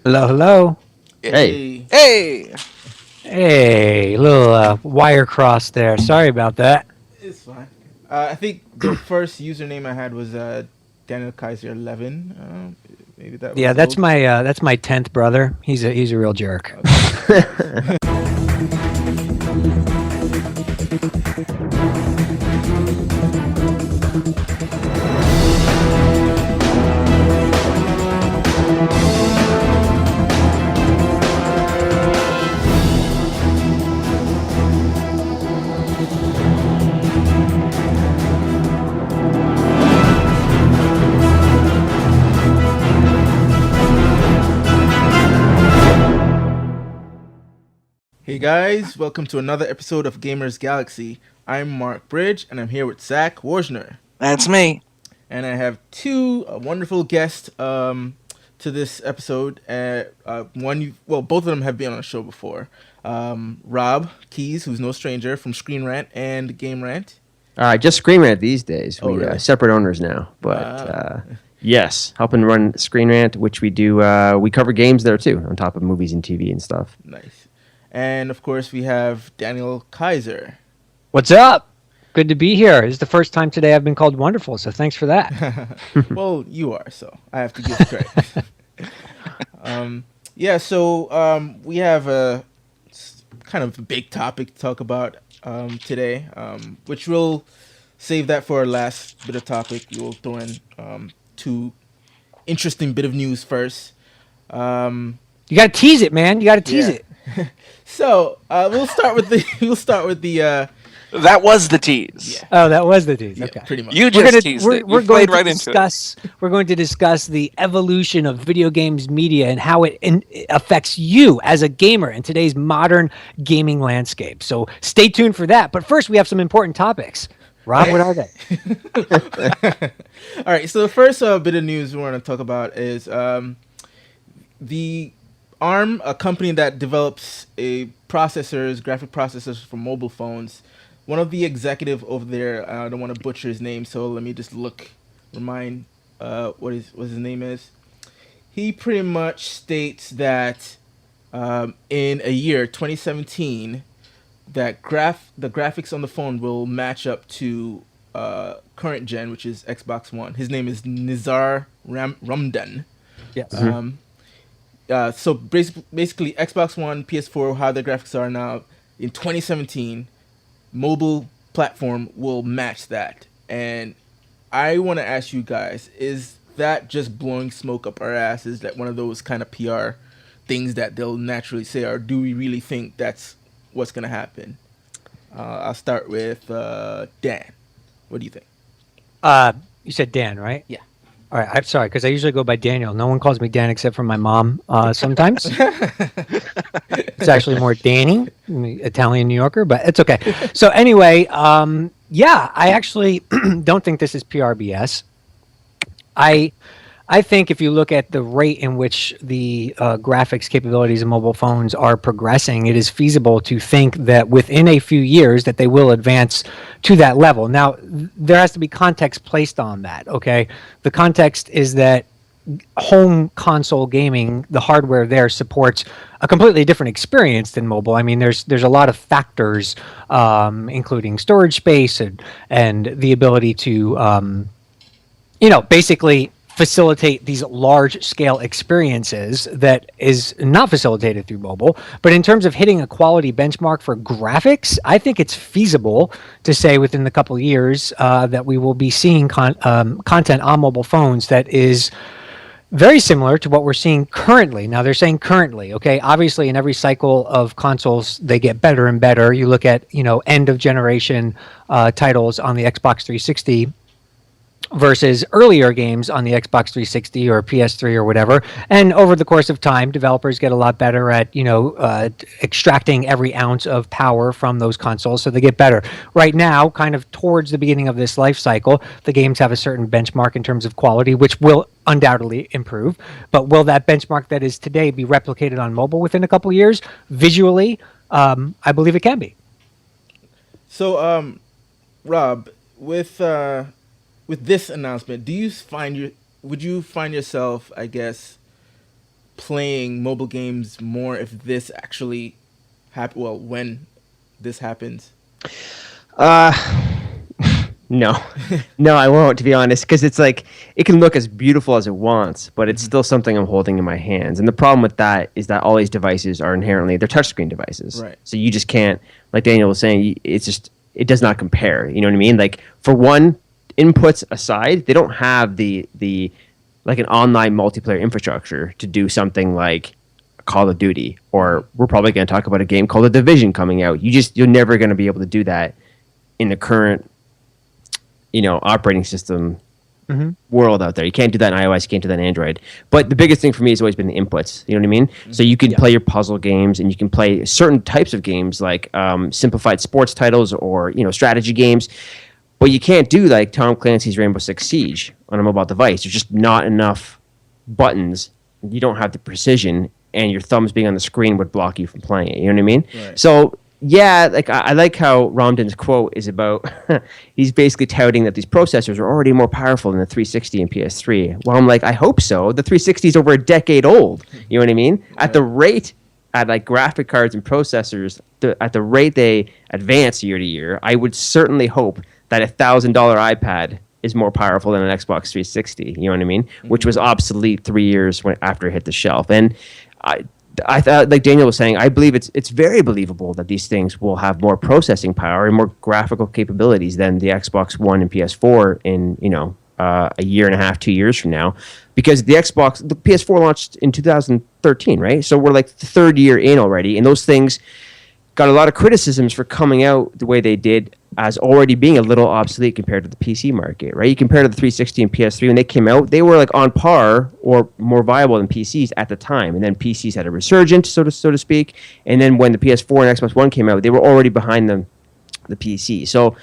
Hello, hello. Hey. Hey, Hey, Hey, little wire cross there. Sorry about that. it's fine. I think the first username I had was Daniel Kayser 11. Maybe that Yeah, was that's old. my 10th brother. He's a real jerk. Okay, nice. Hey guys, welcome to another episode of Gamers Galaxy. I'm Mark Bridge, and I'm here with Zach Wojnar. that's me. And I have two wonderful guests to this episode. Both of them have been on the show before. Rob Keyes, who's no stranger from Screen Rant and Game Rant. All right, just Screen Rant these days. Oh, We really? separate owners now, but yes, helping run Screen Rant, which we do. We cover games there too, on top of movies and TV and stuff. Nice. And of course, we have Daniel Kayser. What's up? Good to be here. It's the first time today I've been called wonderful, so thanks for that. Well, you are, so I have to give you credit. We have a kind of big topic to talk about today, which we'll save that for our last bit of topic. We'll throw in two interesting bit of news first. You got to tease it, man. You got to tease Yeah. it. So we'll start with the That was the tease. Yeah. Oh, that was the tease. Okay. pretty much. You We're just gonna teased we're, it. we're You going played to right into it. discuss the evolution of video games media and how it affects you as a gamer in today's modern gaming landscape. So stay tuned for that. But first, we have some important topics. Rob, what are they? All right, so the first bit of news we want to talk about is the ARM, a company that develops graphic processors for mobile phones. One of the executive over there, I don't want to butcher his name, so let me just remind what his name is. He pretty much states that in a year, 2017, that the graphics on the phone will match up to current gen, which is Xbox One. His name is Nizar Ramdan. Yes. So basically, Xbox One, PS4, how the graphics are now in 2017, mobile platform will match that. And I want to ask you guys: is that just blowing smoke up our asses? Is that one of those kind of PR things that they'll naturally say, or do we really think that's what's gonna happen? I'll start with Dan. What do you think? You said Dan, right? Yeah. All right. I'm sorry because I usually go by Daniel. No one calls me Dan except for my mom. Sometimes it's actually more Danny, Italian New Yorker, but it's okay. So anyway, yeah, I actually don't think this is PRBS. I think if you look at the rate in which the graphics capabilities of mobile phones are progressing, it is feasible to think that within a few years that they will advance to that level. Now, there has to be context placed on that, okay? The context is that home console gaming, the hardware there supports a completely different experience than mobile. I mean, there's a lot of factors, including storage space and the ability to, basically facilitate these large scale experiences that is not facilitated through mobile. But in terms of hitting a quality benchmark for graphics, I think it's feasible to say within the couple of years that we will be seeing content on mobile phones that is very similar to what we're seeing currently. Now they're saying currently, okay? Obviously in every cycle of consoles, they get better and better. You look at, end of generation titles on the Xbox 360 versus earlier games on the Xbox 360 or PS3 or whatever. And over the course of time, developers get a lot better at, extracting every ounce of power from those consoles, so they get better. Right now, kind of towards the beginning of this life cycle, the games have a certain benchmark in terms of quality, which will undoubtedly improve. But will that benchmark that is today be replicated on mobile within a couple of years? Visually, I believe it can be. So, Rob, with this announcement, would you find yourself, I guess, playing mobile games more if this actually when this happens? No, no, I won't, to be honest, because it's like it can look as beautiful as it wants, but it's still something I'm holding in my hands. And the problem with that is that all these devices are inherently they're touchscreen devices, Right. so you just can't, like Daniel was saying, it does not compare. You know what I mean? Like for one, inputs aside, they don't have the like an online multiplayer infrastructure to do something like Call of Duty, or we're probably going to talk about a game called The Division coming out. You're never going to be able to do that in the current operating system world out there. You can't do that in iOS, you can't do that in Android. But the biggest thing for me has always been the inputs. You know what I mean? So you can play your puzzle games, and you can play certain types of games like simplified sports titles or strategy games. But you can't do like Tom Clancy's Rainbow Six Siege on a mobile device. There's just not enough buttons. You don't have the precision, and your thumbs being on the screen would block you from playing it. You know what I mean? Right. So yeah, like I like how Ramdan's quote is about. He's basically touting that these processors are already more powerful than the 360 and PS3. Well, I'm like, I hope so. The 360 is over a decade old. You know what I mean? At the rate, at like graphic cards and processors, at the rate they advance year to year, I would certainly hope that $1,000 iPad is more powerful than an Xbox 360. You know what I mean? Which was obsolete 3 years after it hit the shelf. And I thought, like Daniel was saying, I believe it's very believable that these things will have more processing power and more graphical capabilities than the Xbox One and PS4 in a year and a half, 2 years from now, because the PS4 launched in 2013, right? So we're like the third year in already, and those things got a lot of criticisms for coming out the way they did as already being a little obsolete compared to the PC market, right? You compare to the 360 and PS3 when they came out, they were like on par or more viable than PCs at the time. And then PCs had a resurgence, so to speak. And then when the PS4 and Xbox One came out, they were already behind the PC. So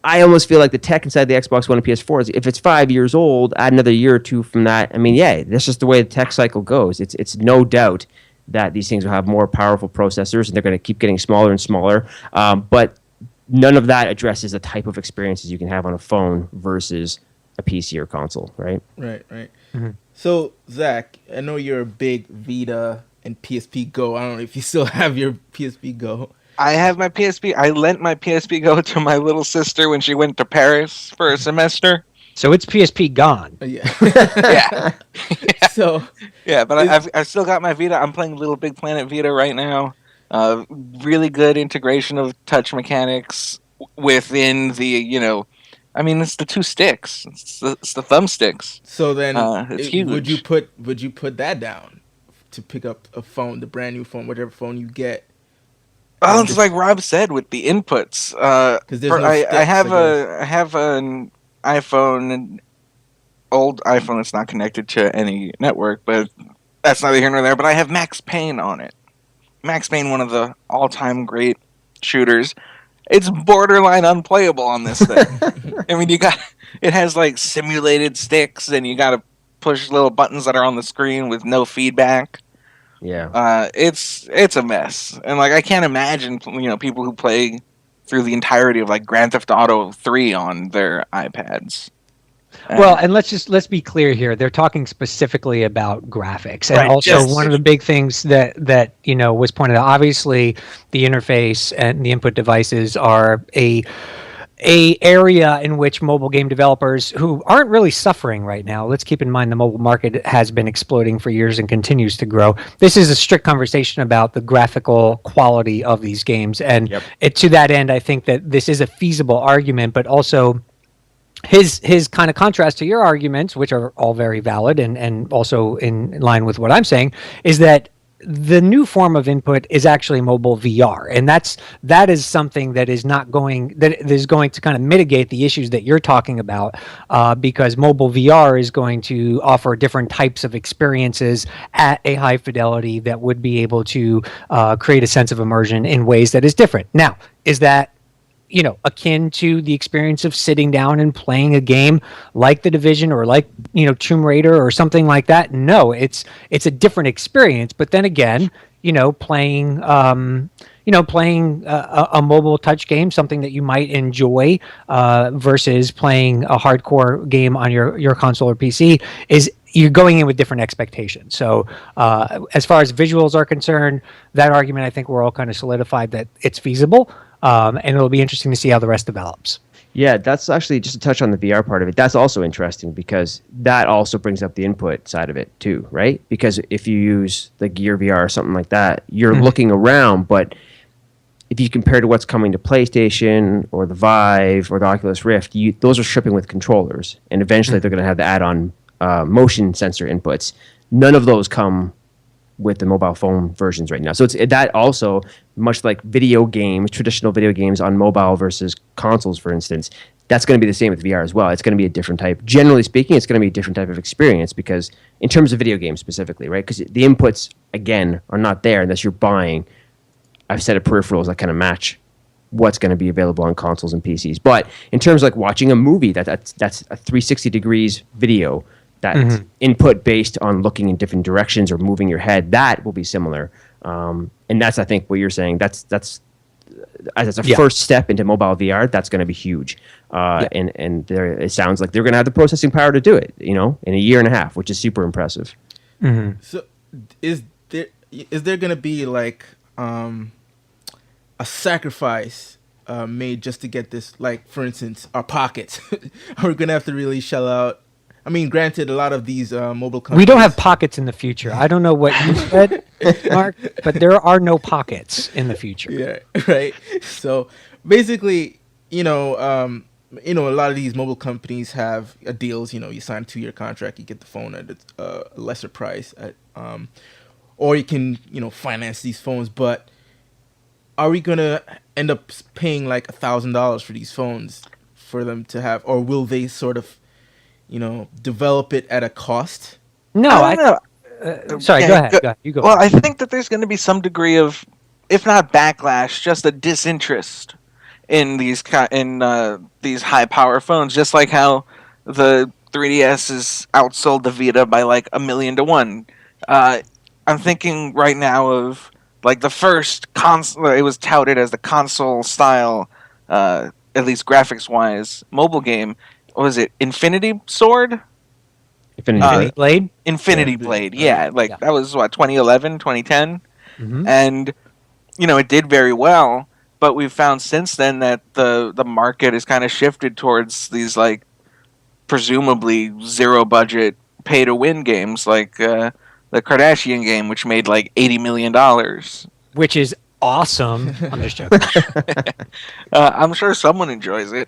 I almost feel like the tech inside the Xbox One and PS4 is, if it's 5 years old, add another year or two from that. I mean, yeah, that's just the way the tech cycle goes. It's no doubt that these things will have more powerful processors, and they're going to keep getting smaller and smaller. But none of that addresses the type of experiences you can have on a phone versus a PC or console, right? Right. Mm-hmm. So, Zach, I know you're a big Vita and PSP Go. I don't know if you still have your PSP Go. I have my PSP. I lent my PSP Go to my little sister when she went to Paris for a semester. So it's PSP gone. Yeah. Yeah. So, yeah, but I've still got my Vita. I'm playing Little Big Planet Vita right now. Really good integration of touch mechanics within the, it's the two sticks. It's the thumbsticks. So then, it's huge. Would you put that down to pick up a phone, the brand new phone, whatever phone you get? Well, it's like Rob said with the inputs. Because there's no sticks, I have an iPhone, an old iPhone that's not connected to any network, but that's neither here nor there. But I have Max Payne on it. Max Payne, one of the all-time great shooters. It's borderline unplayable on this thing. I mean, it has like simulated sticks, and you got to push little buttons that are on the screen with no feedback. Yeah. It's a mess, and like I can't imagine people who play through the entirety of like Grand Theft Auto 3 on their iPads. Well, and let's be clear here. They're talking specifically about graphics, and Right, also yes. one of the big things that was pointed out. Obviously, the interface and the input devices are a area in which mobile game developers who aren't really suffering right now. Let's keep in mind the mobile market has been exploding for years and continues to grow. This is a strict conversation about the graphical quality of these games, and to that end, I think that this is a feasible argument, but also his kind of contrast to your arguments, which are all very valid and also in line with what I'm saying, is that the new form of input is actually mobile VR, and that is something that is going to kind of mitigate the issues that you're talking about, because mobile VR is going to offer different types of experiences at a high fidelity that would be able to create a sense of immersion in ways that is different. Now, is that akin to the experience of sitting down and playing a game like The Division or like, Tomb Raider or something like that? No, it's a different experience. But then again, playing a mobile touch game, something that you might enjoy, versus playing a hardcore game on your console or PC you're going in with different expectations. So as far as visuals are concerned, that argument, I think we're all kind of solidified that it's feasible. And it'll be interesting to see how the rest develops. Yeah, that's actually just to touch on the VR part of it. That's also interesting because that also brings up the input side of it too, right? Because if you use the Gear VR or something like that, you're looking around, but if you compare to what's coming to PlayStation or the Vive or the Oculus Rift, those are shipping with controllers, and eventually they're going to have the add-on motion sensor inputs. None of those come with the mobile phone versions right now. So it's that also, much like video games, traditional video games on mobile versus consoles, for instance, that's going to be the same with VR as well. It's going to be a different type. Generally speaking, it's going to be a different type of experience because in terms of video games specifically, right? Because the inputs, again, are not there unless you're buying a set of peripherals that kind of match what's going to be available on consoles and PCs. But in terms of like watching a movie, that's a 360 degrees video, that input based on looking in different directions or moving your head, that will be similar. And that's, I think, what you're saying. That's as a first step into mobile VR, that's going to be huge. And it sounds like they're going to have the processing power to do it, in a year and a half, which is super impressive. So is there going to be like a sacrifice made just to get this? Like, for instance, our pockets. Are we going to have to really shell out? I mean, granted, a lot of these mobile companies... We don't have pockets in the future. I don't know what you said, Mark, but there are no pockets in the future. Yeah, right. So basically, a lot of these mobile companies have deals. You sign a 2-year contract, you get the phone at a lesser price, or you can, finance these phones. But are we gonna end up paying like $1,000 for these phones for them to have, or will they sort of develop it at a cost? No, I don't know. Sorry, go ahead. You go. Well, I think that there's going to be some degree of, if not backlash, just a disinterest in these high power phones. Just like how the 3DS has outsold the Vita by like 1,000,000 to 1. I'm thinking right now of like the first console. It was touted as the console style, at least graphics wise, mobile game. What was it? Infinity Sword? Infinity Blade? Infinity Blade, yeah. That was, 2011, 2010? And, it did very well, but we've found since then that the market has kind of shifted towards these, like, presumably zero-budget pay-to-win games, like the Kardashian game, which made, like, $80 million. Which is awesome. I'm just joking. I'm sure someone enjoys it.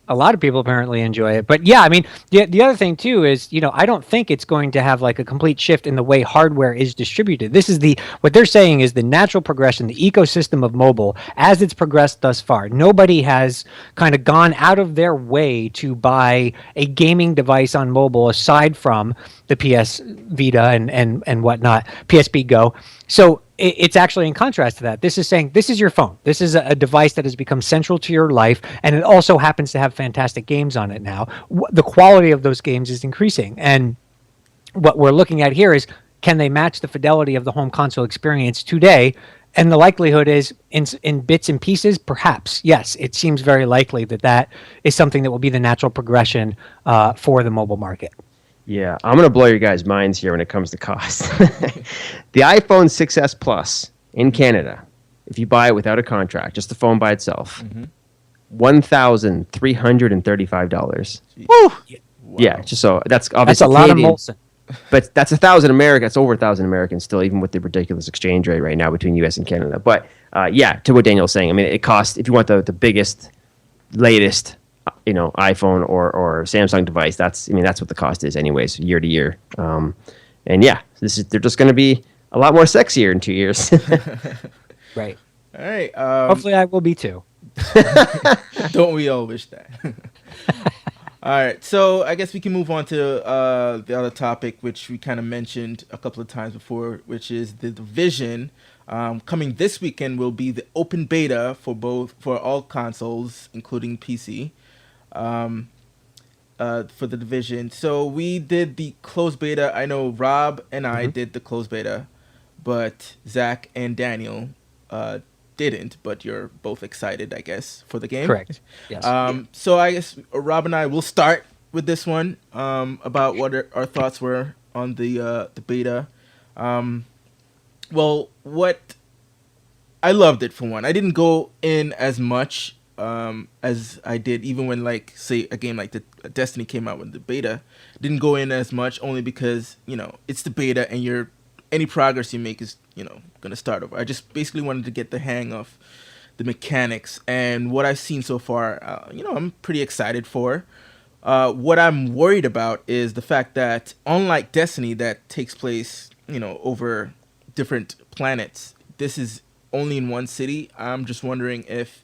A lot of people apparently enjoy it. But yeah, I mean, the other thing too is, I don't think it's going to have like a complete shift in the way hardware is distributed. This is what they're saying is the natural progression, the ecosystem of mobile as it's progressed thus far. Nobody has kind of gone out of their way to buy a gaming device on mobile aside from the PS Vita and whatnot, PSP Go. So it's actually in contrast to that. This is saying this is your phone. This is a device that has become central to your life, and it also happens to have fantastic games on it now. The quality of those games is increasing, and what we're looking at here is, can they match the fidelity of the home console experience today? And the likelihood is, in bits and pieces, perhaps. Yes, it seems very likely that is something that will be the natural progression for the mobile market. Yeah, I'm going to blow your guys' minds here when it comes to cost. The iPhone 6S Plus in Canada, if you buy it without a contract, just the phone by itself, $1,335. Woo! Wow. Yeah, just so that's obviously That's a lot Canadian, of Molson. but that's 1,000 American. It's over 1,000 American still, even with the ridiculous exchange rate right now between U.S. and Canada. But to what Daniel's saying, I mean, it costs, if you want the biggest, latest, iPhone or Samsung device, that's what the cost is anyways, year to year. And yeah, they're just going to be a lot more sexier in 2 years. Right. All right. Hopefully I will be too. Don't we all wish that? All right. So I guess we can move on to the other topic, which we kind of mentioned a couple of times before, which is the Division. Coming this weekend will be the open beta for all consoles, including PC. For the Division. So we did the closed beta. I know Rob and I did the closed beta, but Zach and Daniel didn't. But you're both excited, I guess, for the game. Correct. Yes. So I guess Rob and I will start with this one about what our thoughts were on the beta. Well, what I loved it for one. I didn't go in as much as I did even when, like, say a game like the Destiny came out with the beta. Didn't go in as much only because it's the beta and any progress you make is gonna start over. I just basically wanted to get the hang of the mechanics, and what I've seen so far, I'm pretty excited for. What I'm worried about is the fact that, unlike Destiny, that takes place, over different planets, this is only in one city. I'm just wondering if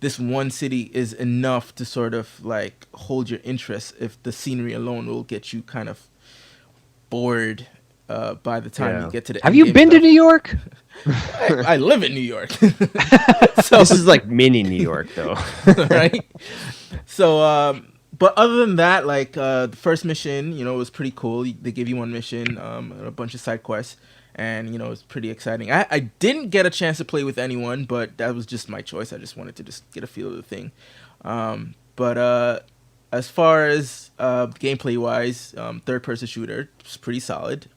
this one city is enough to sort of like hold your interest, if the scenery alone will get you kind of bored by the time you get to the Have you endgame been to stuff. New York? I live in New York. This is like mini New York, though. Right? So, but other than that, like the first mission, was pretty cool. They gave you one mission, and a bunch of side quests, and it was pretty exciting. I didn't get a chance to play with anyone, but that was just my choice. I just wanted to just get a feel of the thing. But as far as gameplay wise, third person shooter, it's pretty solid.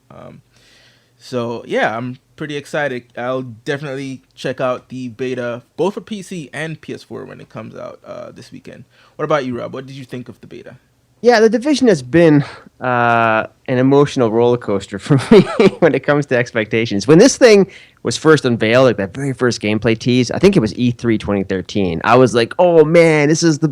So yeah, I'm pretty excited. I'll definitely check out the beta, both for PC and PS4 when it comes out this weekend. What about you, Rob? What did you think of the beta? Yeah, the Division has been an emotional roller coaster for me when it comes to expectations. When this thing was first unveiled, like that very first gameplay tease, I think it was E3 2013. I was like, "Oh man, this is the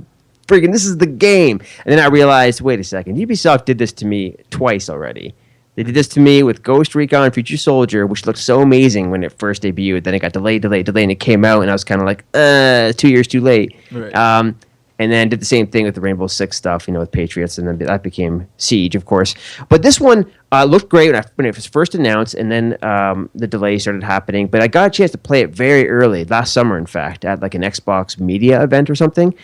game." And then I realized, wait a second, Ubisoft did this to me twice already. They did this to me with Ghost Recon Future Soldier, which looked so amazing when it first debuted. Then it got delayed, and it came out, and I was kind of like, 2 years too late. Right. And then did the same thing with the Rainbow Six stuff, with Patriots, and then that became Siege, of course. But this one looked great when it was first announced, and then the delay started happening. But I got a chance to play it very early, last summer, in fact, at like an Xbox media event or something,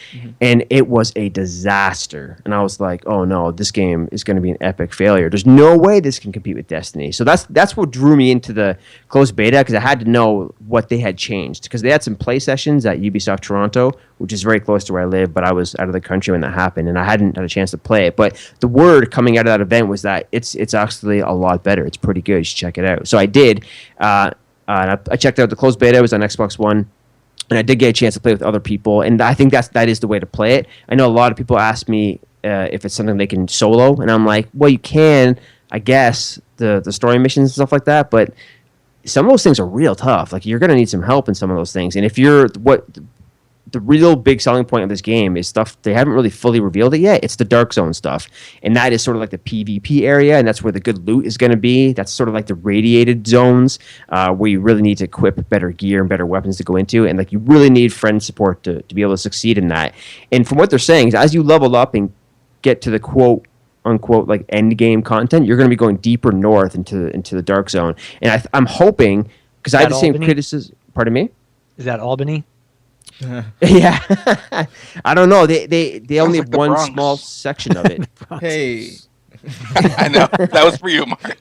and it was a disaster. And I was like, oh no, this game is going to be an epic failure. There's no way this can compete with Destiny. So that's what drew me into the closed beta, because I had to know what they had changed. Because they had some play sessions at Ubisoft Toronto, which is very close to where I live, but I was out of the country when that happened, and I hadn't had a chance to play it. But the word coming out of that event was that it's actually a lot better. It's pretty good. You should check it out. So I did. And I checked out the closed beta. It was on Xbox One, and I did get a chance to play with other people, and I think that is the way to play it. I know a lot of people ask me if it's something they can solo, and I'm like, well, you can, I guess, the story missions and stuff like that, but some of those things are real tough. Like, you're going to need some help in some of those things. And if you're the real big selling point of this game is stuff they haven't really fully revealed it yet. It's the Dark Zone stuff, and that is sort of like the PvP area, and that's where the good loot is going to be. That's sort of like the radiated zones where you really need to equip better gear and better weapons to go into, and like you really need friend support to be able to succeed in that. And from what they're saying is, as you level up and get to the quote unquote like end game content, you're going to be going deeper north into the Dark Zone. And I'm hoping, because I had the same criticism. Pardon me? Is that Albany? Yeah, I don't know. They only like have the one Bronx. small section of it, Hey, I know that was for you, Mark.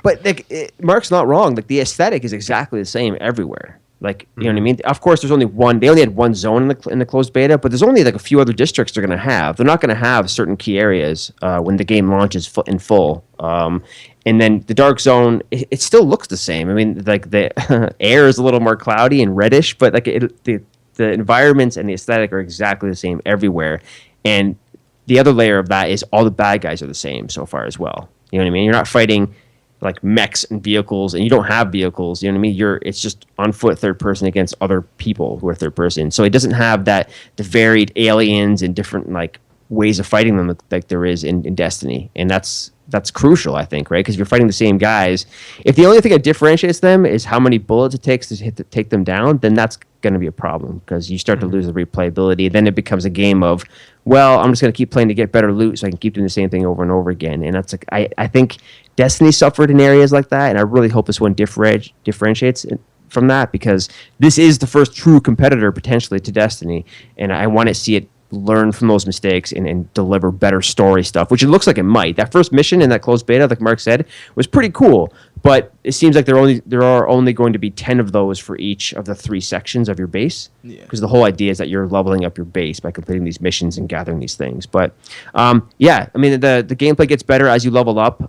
but like Mark's not wrong. Like the aesthetic is exactly the same everywhere. Like you know what I mean. Of course, there's only one. They only had one zone in the closed beta, but there's only like a few other districts they're going to have. They're not going to have certain key areas when the game launches in full. And then the Dark Zone, it still looks the same. I mean, like the air is a little more cloudy and reddish, but like the environments and the aesthetic are exactly the same everywhere. And the other layer of that is all the bad guys are the same so far as well. You know what I mean? You're not fighting like mechs and vehicles, and you don't have vehicles. You know what I mean? It's just on foot, third person against other people who are third person. So it doesn't have the varied aliens and different like ways of fighting them like there is in Destiny, and that's crucial, I think, right? Because if you're fighting the same guys, if the only thing that differentiates them is how many bullets it takes to take them down, then that's going to be a problem, because you start to lose the replayability. Then it becomes a game of, well, I'm just going to keep playing to get better loot so I can keep doing the same thing over and over again. And that's like I think Destiny suffered in areas like that, and I really hope this one differentiates from that, because this is the first true competitor potentially to Destiny, and I want to see it learn from those mistakes and deliver better story stuff, which it looks like it might. That first mission in that closed beta, like Mark said, was pretty cool, But it seems like there are only going to be 10 of those for each of the 3 sections of your base. Yeah. Because the whole idea is that you're leveling up your base by completing these missions and gathering these things. But yeah, I mean the gameplay gets better as you level up.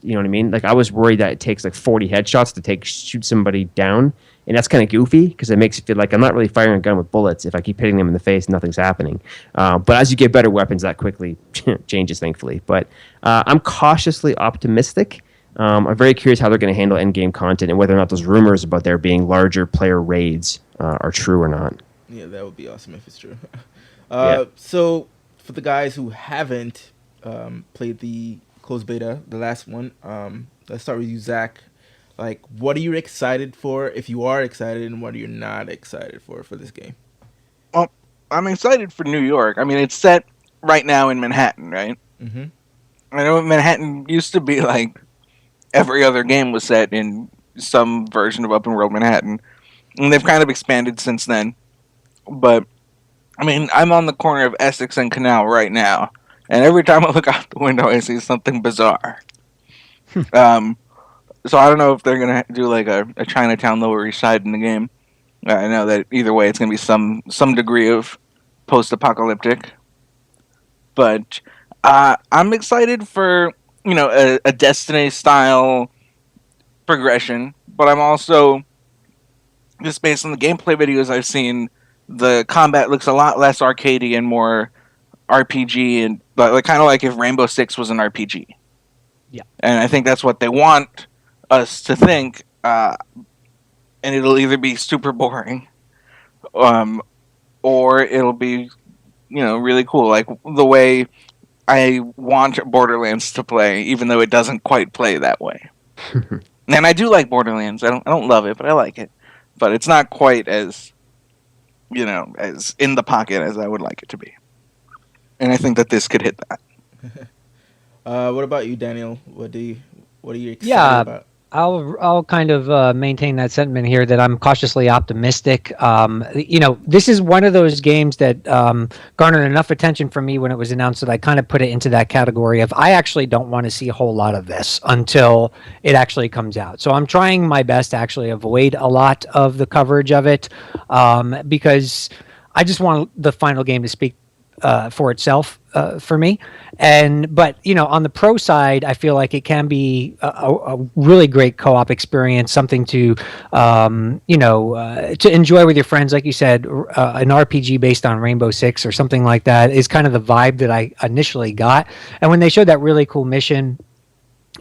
You know what I mean? Like I was worried that it takes like 40 headshots to shoot somebody down, and that's kind of goofy because it makes it feel like I'm not really firing a gun with bullets if I keep hitting them in the face and nothing's happening. But as you get better weapons, that quickly changes, thankfully. But I'm cautiously optimistic. I'm very curious how they're going to handle endgame content and whether or not those rumors about there being larger player raids are true or not. Yeah, that would be awesome if it's true. Yeah. So, for the guys who haven't played the closed beta, the last one, let's start with you, Zach. Like, what are you excited for? If you are excited, and what are you not excited for this game? Well, I'm excited for New York. I mean, it's set right now in Manhattan, right? Mm-hmm. I know Manhattan used to be like every other game was set in some version of open world Manhattan, and they've kind of expanded since then. But I mean, I'm on the corner of Essex and Canal right now, and every time I look out the window, I see something bizarre. So I don't know if they're gonna do like a Chinatown Lower East Side in the game. I know that either way, it's gonna be some degree of post-apocalyptic. But I'm excited for a Destiny style progression, but I'm also just based on the gameplay videos I've seen, the combat looks a lot less arcadey and more RPG, and but like kind of like if Rainbow Six was an RPG. Yeah, and I think that's what they want us to think, and it'll either be super boring, or it'll be really cool, like the way I want Borderlands to play, even though it doesn't quite play that way. And I do like Borderlands. I don't love it, but I like it. But it's not quite as as in the pocket as I would like it to be. And I think that this could hit that. What about you, Daniel? What are you excited Yeah, about? I'll kind of maintain that sentiment here that I'm cautiously optimistic. This is one of those games that garnered enough attention from me when it was announced that I kind of put it into that category of I actually don't want to see a whole lot of this until it actually comes out. So I'm trying my best to actually avoid a lot of the coverage of it because I just want the final game to speak for itself for me. But on the pro side, I feel like it can be a really great co-op experience, something to to enjoy with your friends. Like you said, an RPG based on Rainbow Six or something like that is kind of the vibe that I initially got. And when they showed that really cool mission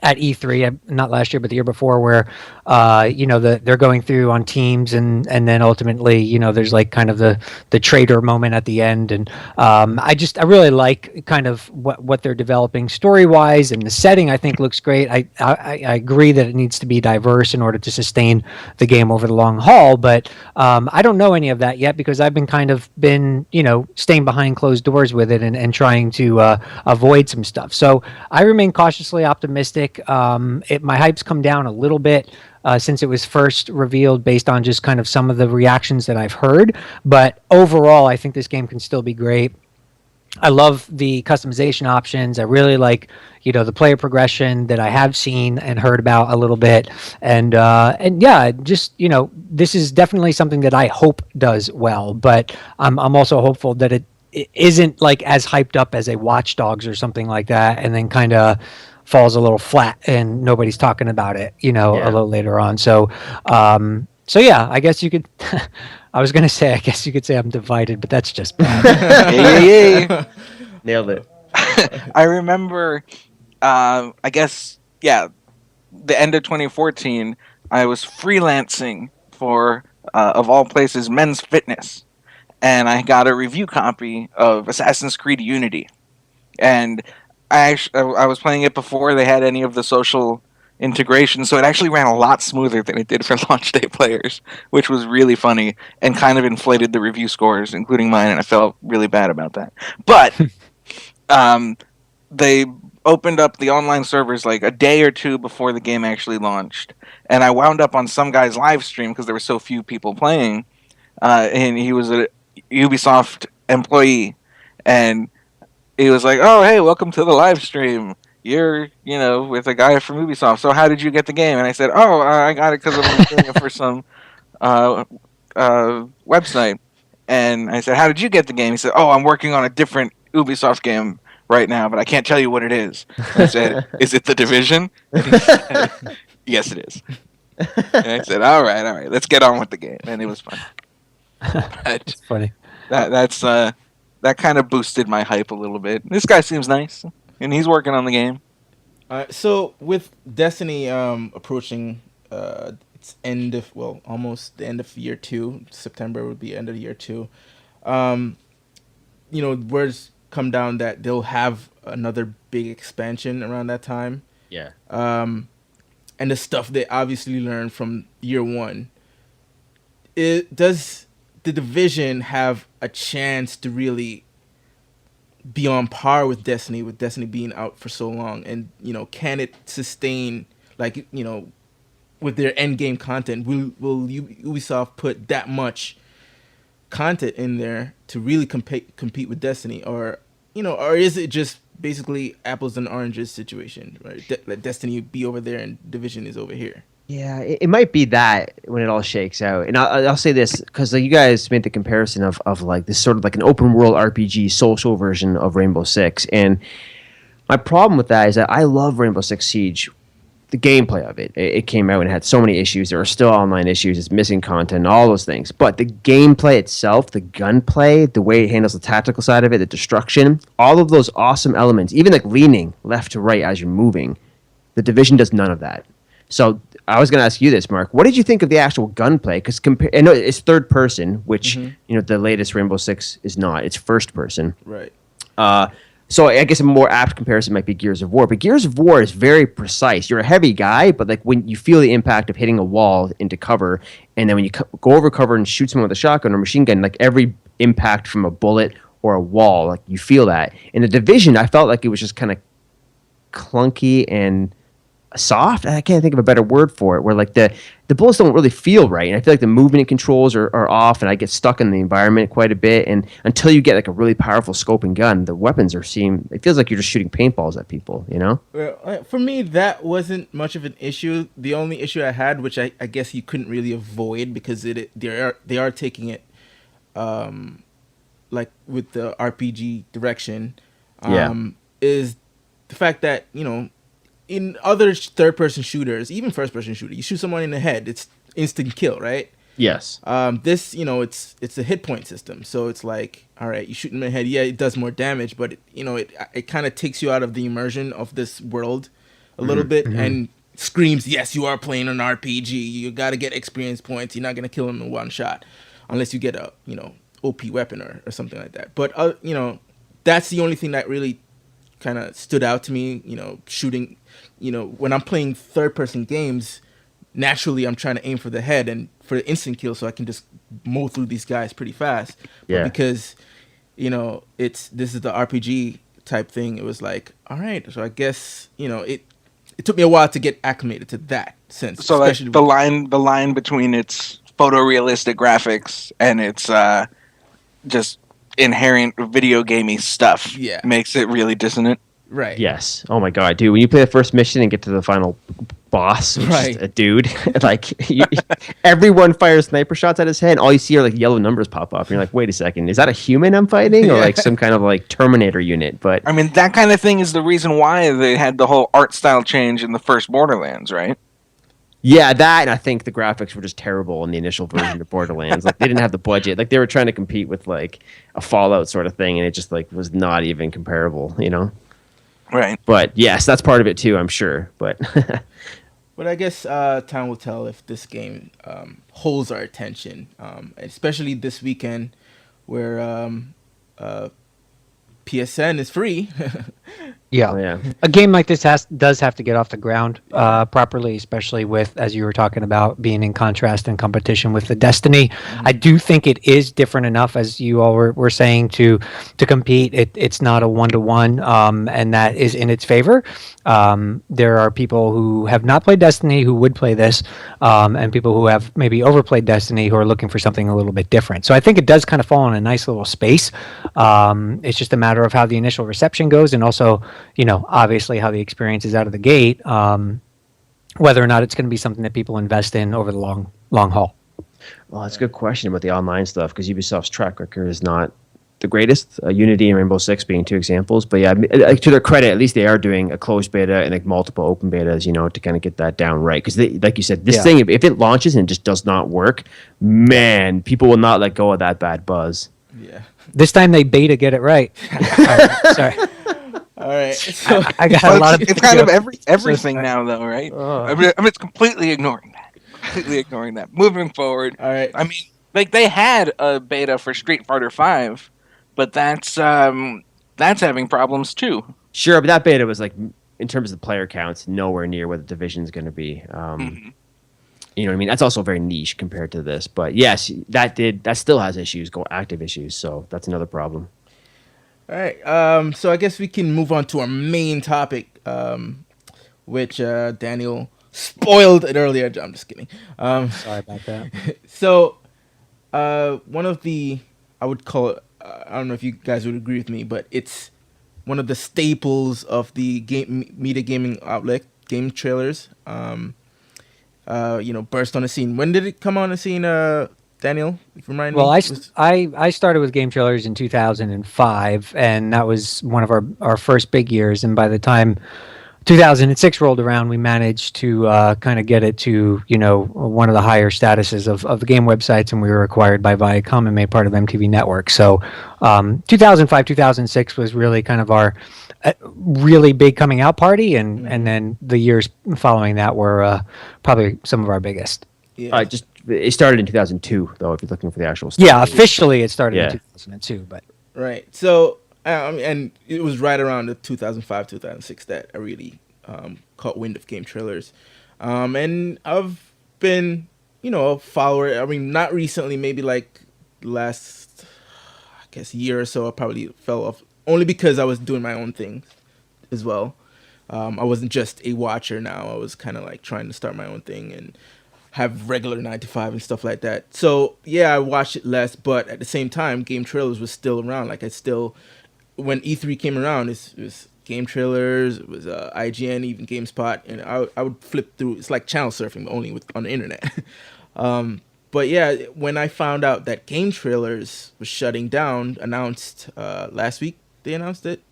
at E3, not last year, but the year before, where they're going through on teams, and then ultimately, there's like kind of the traitor moment at the end, and I really like kind of what they're developing story wise, and the setting I think looks great. I agree that it needs to be diverse in order to sustain the game over the long haul, but I don't know any of that yet because I've been staying behind closed doors with it and trying to avoid some stuff. So I remain cautiously optimistic. My hype's come down a little bit since it was first revealed based on just kind of some of the reactions that I've heard. But overall, I think this game can still be great. I love the customization options. I really like, the player progression that I have seen and heard about a little bit. And yeah, just, this is definitely something that I hope does well. But I'm also hopeful that it isn't like as hyped up as a Watch Dogs or something like that, and then kind of falls a little flat and nobody's talking about it, a little later on. So, yeah, I guess you could, I was going to say, I guess you could say I'm divided, but that's just bad. Yeah. Nailed it. I remember, I guess, the end of 2014, I was freelancing for, of all places, Men's Fitness. And I got a review copy of Assassin's Creed Unity. And I was playing it before they had any of the social integration, so it actually ran a lot smoother than it did for launch day players, which was really funny and kind of inflated the review scores, including mine, and I felt really bad about that. But they opened up the online servers like a day or two before the game actually launched, and I wound up on some guy's live stream because there were so few people playing, and he was a Ubisoft employee, and he was like, "Oh, hey, welcome to the live stream. you're, with a guy from Ubisoft. So how did you get the game? And I said, oh, I got it because I'm doing it for some uh, website. And I said, how did you get the game? He said, oh, I'm working on a different Ubisoft game right now, but I can't tell you what it is. I said, is it The Division? And he said, yes, it is. And I said, all right, let's get on with the game. And it was fun. But It's funny. that kind of boosted my hype a little bit. This guy seems nice, and he's working on the game. So with Destiny approaching its almost the end of year 2, September would be end of year 2. Words come down that they'll have another big expansion around that time. Yeah. And the stuff they obviously learned from year 1. Does the Division have a chance to really be on par with Destiny being out for so long? And, can it sustain, with their end game content? Will Ubisoft put that much content in there to really compete with Destiny? Or is it just basically apples and oranges situation, right? Let Destiny be over there and Division is over here. Yeah, it might be that when it all shakes out. And I'll say this, because you guys made the comparison of like this sort of like an open world RPG social version of Rainbow Six. And my problem with that is that I love Rainbow Six Siege. The gameplay of it came out and had so many issues. There are still online issues. It's missing content, all those things. But the gameplay itself, the gunplay, the way it handles the tactical side of it, the destruction, all of those awesome elements, even like leaning left to right as you're moving, the Division does none of that. So I was going to ask you this, Mark. What did you think of the actual gunplay? Because I know it's third person, which the latest Rainbow Six is not. It's first person. Right. So I guess a more apt comparison might be Gears of War. But Gears of War is very precise. You're a heavy guy, but like when you feel the impact of hitting a wall into cover, and then when you go over cover and shoot someone with a shotgun or machine gun, like every impact from a bullet or a wall, like you feel that. In the Division, I felt like it was just kind of clunky and soft. I can't think of a better word for it, where like the bullets don't really feel right, and I feel like the movement controls are off, and I get stuck in the environment quite a bit. And until you get like a really powerful scoping gun, the weapons it feels like you're just shooting paintballs at people, Well, for me, that wasn't much of an issue. The only issue I had, which I guess you couldn't really avoid because they are taking it like with the RPG direction, is the fact that in other third-person shooters, even first-person shooter, you shoot someone in the head, it's instant kill, right? Yes. This, it's a hit point system, so it's like, all right, you shoot him in the head, yeah, it does more damage, but it kind of takes you out of the immersion of this world a little bit, and screams, yes, you are playing an RPG. You got to get experience points. You're not gonna kill him in one shot, unless you get a OP weapon or something like that. But that's the only thing that really kind of stood out to me. Shooting. When I'm playing third-person games, naturally I'm trying to aim for the head and for the instant kill, so I can just mow through these guys pretty fast. Yeah. But because this is the RPG type thing, it was like, all right. So I guess it took me a while to get acclimated to that sense. So like the line between its photorealistic graphics and its just inherent video gamey stuff makes it really dissonant. Right. Yes. Oh my god, dude! When you play the first mission and get to the final boss, which is a dude, like everyone fires sniper shots at his head, and all you see are like yellow numbers pop up. And you're like, wait a second, is that a human I'm fighting, or like some kind of like Terminator unit? But I mean, that kind of thing is the reason why they had the whole art style change in the first Borderlands, right? yeah, that, and I think the graphics were just terrible in the initial version of Borderlands. Like they didn't have the budget. Like they were trying to compete with like a Fallout sort of thing, and it just like was not even comparable, Right. But yes, that's part of it too, I'm sure. But But I guess time will tell if this game holds our attention, especially this weekend where PSN is free. Yeah. Oh, yeah. A game like this does have to get off the ground properly, especially with, as you were talking about, being in contrast and competition with the Destiny. I do think it is different enough, as you all were saying, to compete. It's not a 1-to-1, and that is in its favor. There are people who have not played Destiny who would play this, and people who have maybe overplayed Destiny who are looking for something a little bit different. So I think it does kind of fall in a nice little space. It's just a matter of how the initial reception goes, and also obviously how the experience is out of the gate, whether or not it's going to be something that people invest in over the long haul. Well, that's a good question about the online stuff because Ubisoft's track record is not the greatest. Unity and Rainbow Six being two examples, but yeah, to their credit, at least they are doing a closed beta and like multiple open betas, to kind of get that down right. Because like you said, this thing, if it launches and just does not work, man, people will not let go of that bad buzz. Yeah. This time they beta get it right. Sorry. All right. So, I got Well, a lot of. it's kind of everything now, though, right? I mean, it's completely ignoring that. Completely ignoring that. Moving forward. all right. I mean, like they had a beta for Street Fighter V, but that's having problems too. Sure, but that beta was like, in terms of the player counts, nowhere near where the division's going to be. You know what I mean? That's also very niche compared to this. But yes, that still has issues, active issues. So that's another problem. All right. So I guess we can move on to our main topic, which Daniel spoiled it earlier. I'm just kidding. Sorry about that. So one of the, I would call it, I don't know if you guys would agree with me, but it's one of the staples of the media gaming outlet, Gametrailers. Burst on the scene. When did it come on the scene, Daniel? Remind Well, me. I started with Gametrailers in 2005, and that was one of our first big years. And by the time 2006 rolled around, we managed to kind of get it to one of the higher statuses of the game websites, and we were acquired by Viacom and made part of MTV Network. So 2005, 2006 was really kind of our really big coming out party, and then the years following that were probably some of our biggest. Yeah. It started in 2002, though, if you're looking for the actual stuff. Yeah, officially it started in 2002, but Right. So, and it was right around the 2005, 2006 that I really caught wind of Gametrailers. And I've been, a follower. I mean, not recently, maybe like last, I guess, year or so, I probably fell off. Only because I was doing my own thing as well. I wasn't just a watcher now. I was kind of like trying to start my own thing and have regular 9 to 5 and stuff like that. So yeah, I watched it less, but at the same time, Gametrailers was still around. Like when E3 came around, it was Gametrailers, it was IGN, even GameSpot, and I would flip through. It's like channel surfing, but only on the internet. But yeah, when I found out that Gametrailers was shutting down, announced last week, they announced it.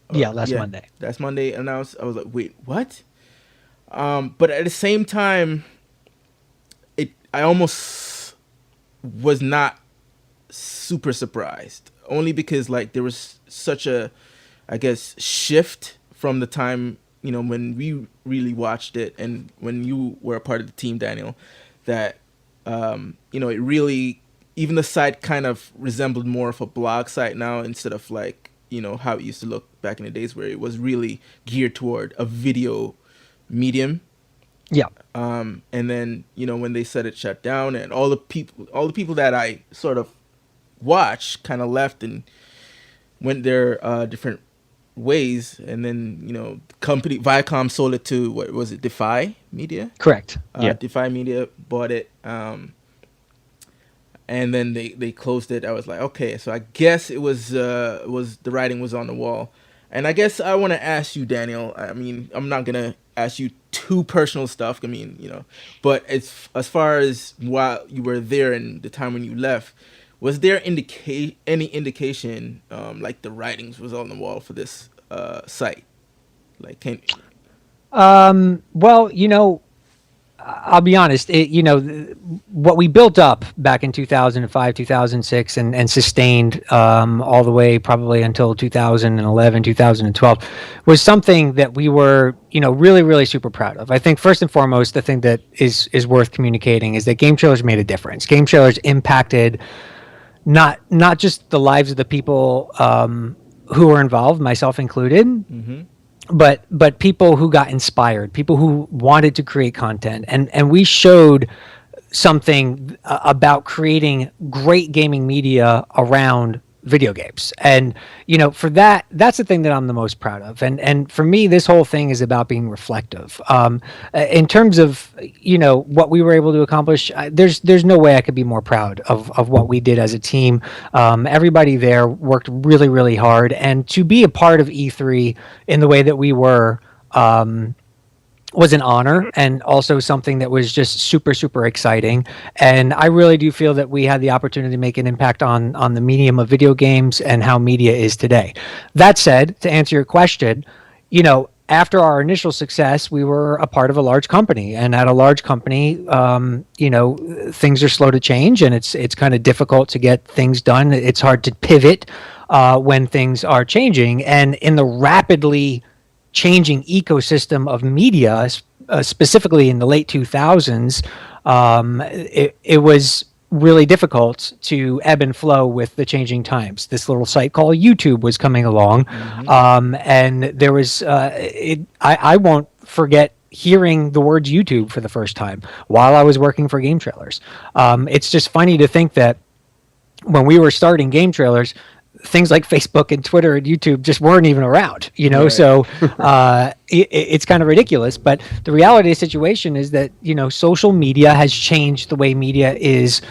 last Monday. Last Monday announced. I was like, wait, what? But at the same time, I almost was not super surprised, only because like there was such a, I guess, shift from the time when we really watched it and when you were a part of the team, Daniel, that it really, even the site kind of resembled more of a blog site now instead of like how it used to look back in the days where it was really geared toward a video medium. Yeah. And then when they said it shut down, and all the people that I sort of watched kind of left and went their different ways, and then the company Viacom sold it to, what was it, Defy Media? Correct. Defy Media bought it, and then they closed it. I was like, okay, so I guess it was the writing was on the wall. And I guess I want to ask you, Daniel. I mean, I'm not gonna ask you too personal stuff. I mean, but as far as while you were there and the time when you left, was there any indication like the writings was on the wall for this site? Like, well, I'll be honest. What we built up back in 2005, 2006, and sustained all the way probably until 2011, 2012, was something that we were, really, really super proud of. I think first and foremost, the thing that is worth communicating is that Gametrailers made a difference. Gametrailers impacted not just the lives of the people who were involved, myself included. Mm-hmm. But people who got inspired, people who wanted to create content, and we showed something about creating great gaming media around video games. And for that's the thing that I'm the most proud of. And for me, this whole thing is about being reflective. In terms of what we were able to accomplish, there's no way I could be more proud of what we did as a team. Everybody there worked really, really hard, and to be a part of E3 in the way that we were. Was an honor, and also something that was just super, super exciting. And I really do feel that we had the opportunity to make an impact on the medium of video games and how media is today. That said, to answer your question, after our initial success, we were a part of a large company, and at a large company, things are slow to change, and it's kind of difficult to get things done. It's hard to pivot when things are changing, and in the rapidly changing ecosystem of media, specifically in the late 2000s, it was really difficult to ebb and flow with the changing times. This little site called YouTube was coming along, and there was, I won't forget hearing the words YouTube for the first time while I was working for Gametrailers. It's just funny to think that when we were starting Gametrailers, things like Facebook and Twitter and YouTube just weren't even around, Right. So it's kind of ridiculous. But the reality of the situation is that, social media has changed the way media is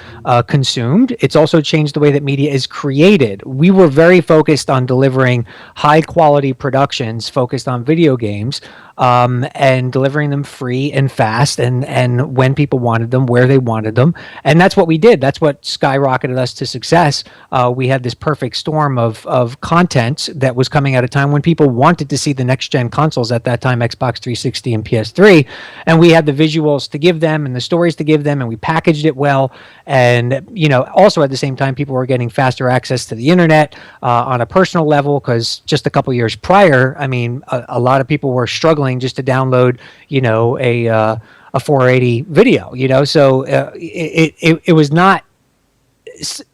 consumed. It's also changed the way that media is created. We were very focused on delivering high quality productions focused on video games, and delivering them free and fast, and when people wanted them, where they wanted them. And that's what we did. That's what skyrocketed us to success. We had this perfect storm of content that was coming at a time when people wanted to see the next gen consoles, at that time Xbox 360 and PS3, and we had the visuals to give them and the stories to give them, and we packaged it well. And also at the same time, people were getting faster access to the internet on a personal level, because just a couple years prior, a lot of people were struggling just to download, a 480 video, so it was not.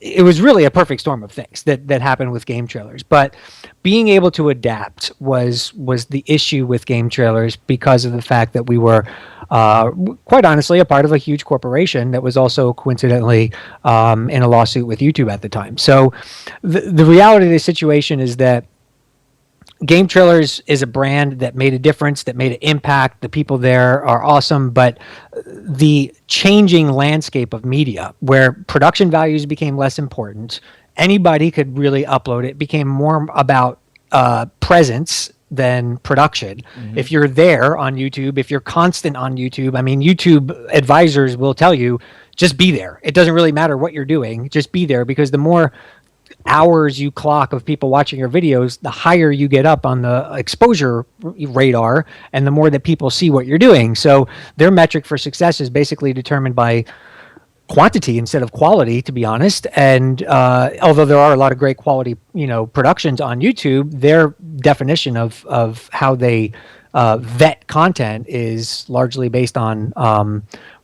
It was really a perfect storm of things that happened with Gametrailers. But being able to adapt was the issue with Gametrailers, because of the fact that we were, quite honestly, a part of a huge corporation that was also coincidentally in a lawsuit with YouTube at the time. So the reality of the situation is that Gametrailers is a brand that made a difference, that made an impact. The people there are awesome, but the changing landscape of media, where production values became less important, anybody could really upload it, became more about presence than production. Mm-hmm. If you're there on YouTube, if you're constant on YouTube, YouTube advisors will tell you, just be there. It doesn't really matter what you're doing, just be there, because the more hours you clock of people watching your videos, the higher you get up on the exposure radar, and the more that people see what you're doing. So their metric for success is basically determined by quantity instead of quality, to be honest. And although there are a lot of great quality, productions on YouTube, their definition of how they vet content is largely based on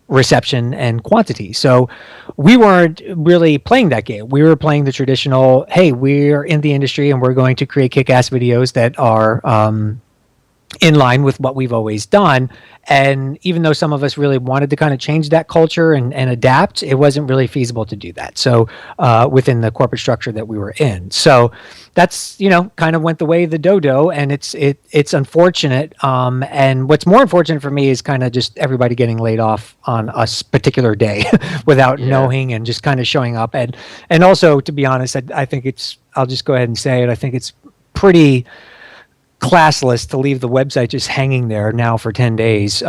reception and quantity. So we weren't really playing that game. We were playing the traditional, hey, we're in the industry and we're going to create kick-ass videos that are in line with what we've always done. And even though some of us really wanted to kind of change that culture and adapt, it wasn't really feasible to do that. So within the corporate structure that we were in. So that's, kind of went the way of the dodo, and it's unfortunate. And what's more unfortunate for me is kind of just everybody getting laid off on a particular day without knowing, and just kind of showing up. And also, to be honest, I think I'll just go ahead and say it. I think it's pretty classless to leave the website just hanging there now for 10 days,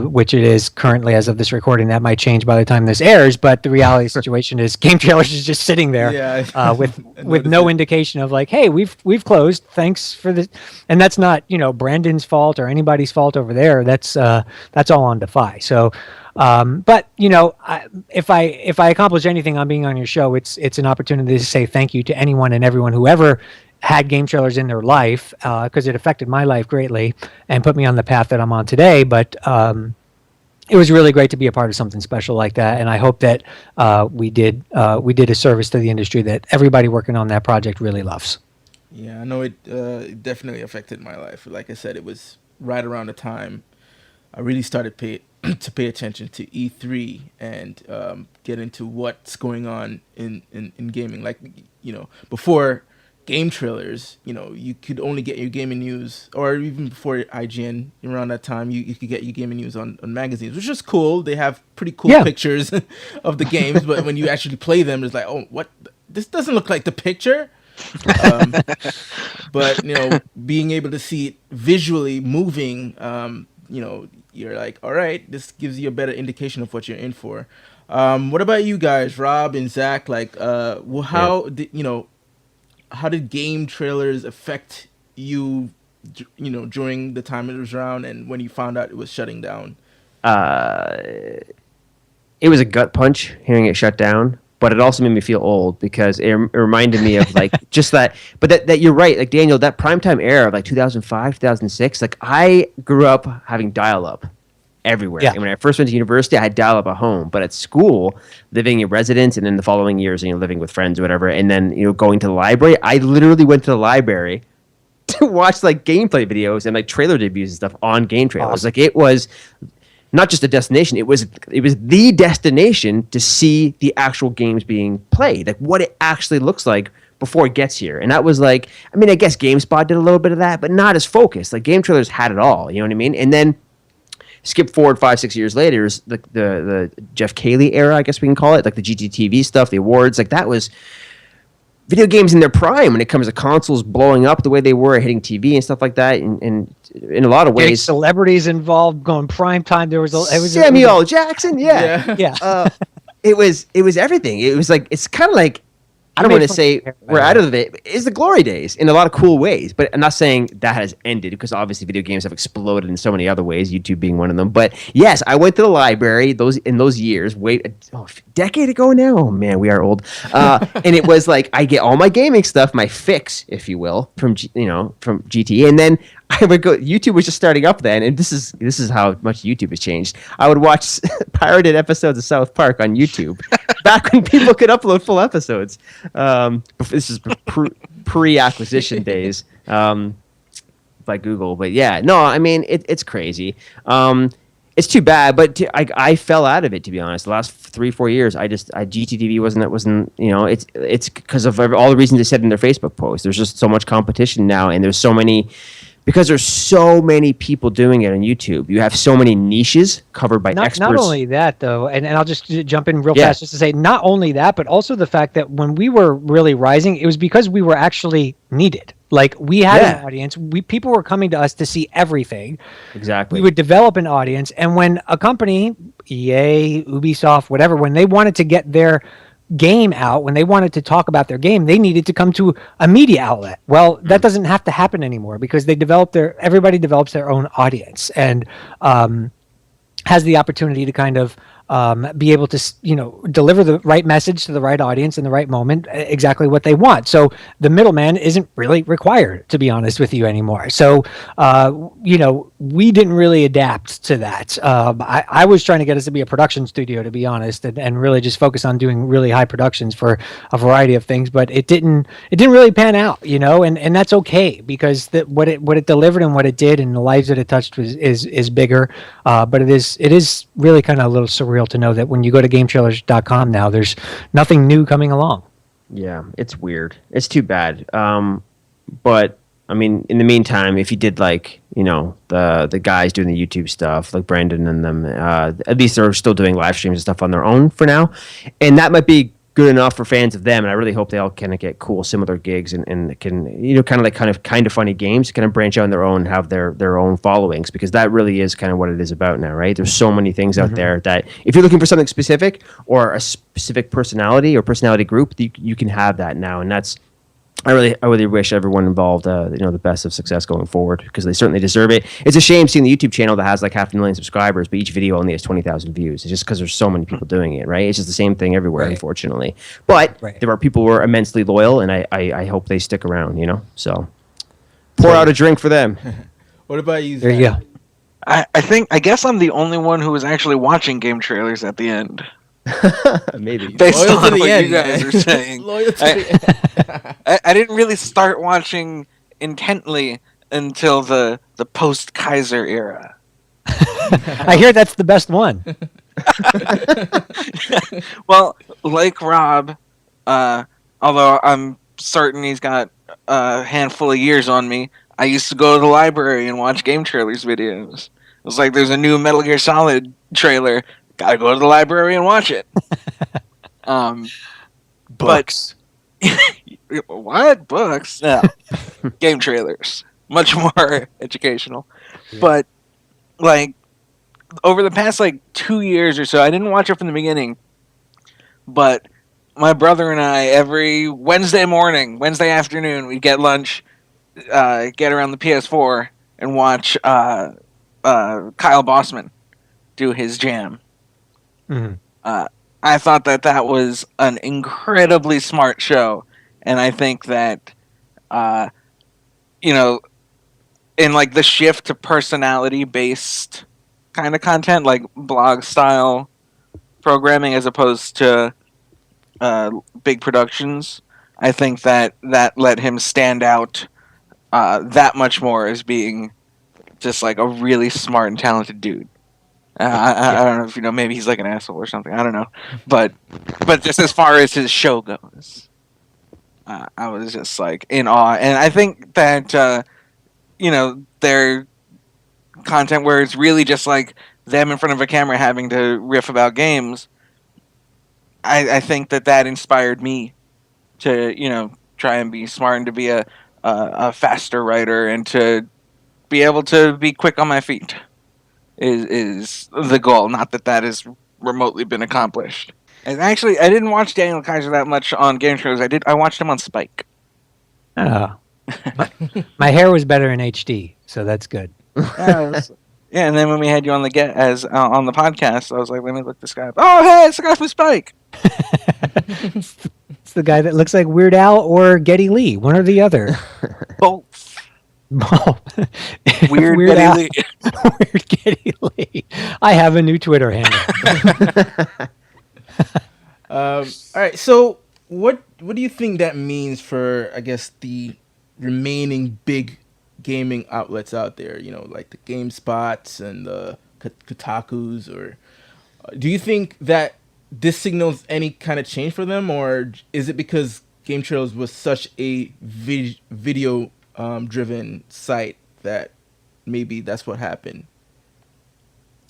which it is currently as of this recording. That might change by the time this airs, but the reality of the situation is Gametrailers is just sitting there with no indication of like, hey, we've closed. Thanks for this. And that's not, Brandon's fault or anybody's fault over there. That's all on Defy. So, but if I accomplish anything on being on your show, it's an opportunity to say thank you to anyone and everyone who ever had Gametrailers in their life, because it affected my life greatly and put me on the path that I'm on today. But it was really great to be a part of something special like that, and I hope that we did a service to the industry that everybody working on that project really loves. Yeah, I know it definitely affected my life. Like I said, it was right around the time I really started to pay attention to E3 and get into what's going on in gaming. Like, before game trailers, you could only get your gaming news, or even before IGN, around that time, you could get your gaming news on magazines, which is cool. They have pretty cool pictures of the games, but when you actually play them, it's like, oh, what? This doesn't look like the picture. But being able to see it visually moving, you're like, all right, this gives you a better indication of what you're in for. What about you guys, Rob and Zach? Like, how did game trailers affect you, during the time it was around and when you found out it was shutting down? It was a gut punch hearing it shut down, but it also made me feel old because it reminded me of like just that. But that you're right, like Daniel, that primetime era of like 2005, 2006. Like I grew up having dial-up everywhere. Yeah. And when I first went to university, I had dial-up at home, but at school, living in residence, and then the following years, living with friends or whatever, and then going to the library. I literally went to the library to watch like gameplay videos and like trailer debuts and stuff on Game Trailers. Awesome. Like it was not just a destination; it was the destination to see the actual games being played, like what it actually looks like before it gets here. And that was like, I mean, I guess GameSpot did a little bit of that, but not as focused. Like Game Trailers had it all. You know what I mean? And then skip forward 5-6 years later is the Jeff Cayley era, I guess we can call it, like the GTTV stuff, the awards. Like that was video games in their prime when it comes to consoles blowing up the way they were, hitting TV and stuff like that. And in a lot of Getting ways, celebrities involved, going prime time. It was Samuel L. Jackson, yeah. Yeah. It was everything. It was like, it's kind of like, I don't made want to fun say of it, we're out of it. It's the glory days in a lot of cool ways, but I'm not saying that has ended because obviously video games have exploded in so many other ways, YouTube being one of them. But yes, I went to the library in those years, a decade ago now. Oh man, we are old. And it was like I get all my gaming stuff, my fix, if you will, from from GT, and then I would go. YouTube was just starting up then, and this is how much YouTube has changed. I would watch pirated episodes of South Park on YouTube back when people could upload full episodes. This is pre-acquisition days by Google, but yeah, no, I mean it's crazy. It's too bad, but I fell out of it, to be honest. The last 3-4 years, GTTV wasn't it's because of all the reasons they said in their Facebook post. There's just so much competition now, and there's so many. Because there's so many people doing it on YouTube. You have so many niches covered by experts. Not only that, though, and I'll just jump in real fast just to say, not only that, but also the fact that when we were really rising, it was because we were actually needed. Like, we had an audience. People were coming to us to see everything. Exactly. We would develop an audience, and when a company, EA, Ubisoft, whatever, when they wanted to get their game out, when they wanted to talk about their game, they needed to come to a media outlet. Well, that doesn't have to happen anymore because everybody develops their own audience and has the opportunity to kind of be able to deliver the right message to the right audience in the right moment, exactly what they want. So the middleman isn't really required, to be honest with you, anymore. So we didn't really adapt to that. I was trying to get us to be a production studio, to be honest, and really just focus on doing really high productions for a variety of things, but it didn't really pan out, and that's okay because what it delivered and what it did and the lives that it touched is bigger, but it is really kind of a little surreal to know that when you go to Gametrailers.com now, there's nothing new coming along. Yeah, it's weird. It's too bad. But I mean, in the meantime, if you did like the guys doing the YouTube stuff, like Brandon and them, at least they're still doing live streams and stuff on their own for now, and that might be good enough for fans of them. And I really hope they all kind of get cool, similar gigs and can kind of funny games, kind of branch out on their own, and have their own followings, because that really is kind of what it is about now, right? There's so many things out there that if you're looking for something specific or a specific personality or personality group, you can have that now, and that's. I really wish everyone involved, the best of success going forward, because they certainly deserve it. It's a shame seeing the YouTube channel that has like 500,000 subscribers, but each video only has 20,000 views. It's just because there's so many people doing it, right? It's just the same thing everywhere, unfortunately. But there are people who are immensely loyal, and I hope they stick around. So pour out a drink for them. What about you, There you go. I guess I'm the only one who was actually watching game trailers at the end. Maybe. Based Loyal on to the what end, you guys man. are saying. Loyal to the end. I didn't really start watching intently until the post Kayser era. I hear that's the best one. Well, like Rob, although I'm certain he's got a handful of years on me, I used to go to the library and watch Gametrailers videos. It was like there's a new Metal Gear Solid trailer. Gotta go to the library and watch it. Books. What? Books? No. Game trailers. Much more educational. Yeah. But, like, over the past, 2 years or so, I didn't watch it from the beginning, but my brother and I, every Wednesday afternoon, we'd get lunch, get around the PS4, and watch Kyle Bossman do his jam. Mhm. I thought that was an incredibly smart show, and I think that, in the shift to personality-based kind of content, like blog-style programming as opposed to big productions, I think that let him stand out that much more as being just a really smart and talented dude. I don't know if maybe he's an asshole or something. I don't know, but just as far as his show goes, I was just in awe, and I think that their content where it's really just them in front of a camera having to riff about games. I think that inspired me to try and be smart and to be a faster writer and to be able to be quick on my feet. Is the goal. Not that has remotely been accomplished. And actually, I didn't watch Daniel Kayser that much on Gametrailers. I watched him on Spike. Oh. My hair was better in HD, so that's good. Yeah, and then when we had you on the on the podcast, I was like, let me look this guy up. Oh, hey, it's the guy from Spike. It's the guy that looks like Weird Al or Geddy Lee, one or the other. Both. Oh. Weird Weird Geddy Al. Lee. Weird Geddy Lee. I have a new Twitter handle. All right. So what do you think that means for, I guess, the remaining big gaming outlets out there? Like the GameSpots and the Kotakus, or do you think that this signals any kind of change for them, or is it because Game Trails was such a video driven site that maybe that's what happened?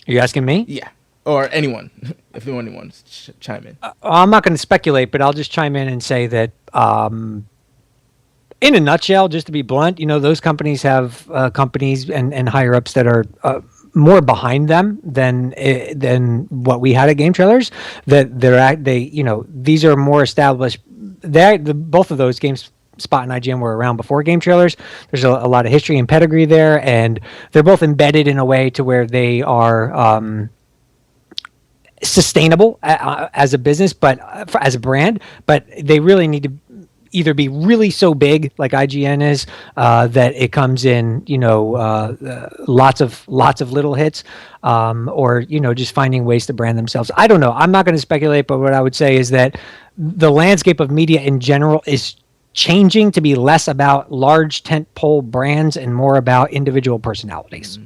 Are you asking me? Yeah, or anyone, if anyone wants to chime in. I'm not going to speculate, but I'll just chime in and say that, in a nutshell, just to be blunt, those companies have companies and higher ups that are more behind them than what we had at Game Trailers. That these are more established. Both of those games. Spot and IGN were around before Game Trailers. There's a lot of history and pedigree there, and they're both embedded in a way to where they are sustainable as a business, but as a brand. But they really need to either be really so big, like IGN is, that it comes in, lots of little hits, or just finding ways to brand themselves. I don't know. I'm not going to speculate, but what I would say is that the landscape of media in general is changing to be less about large tentpole brands and more about individual personalities.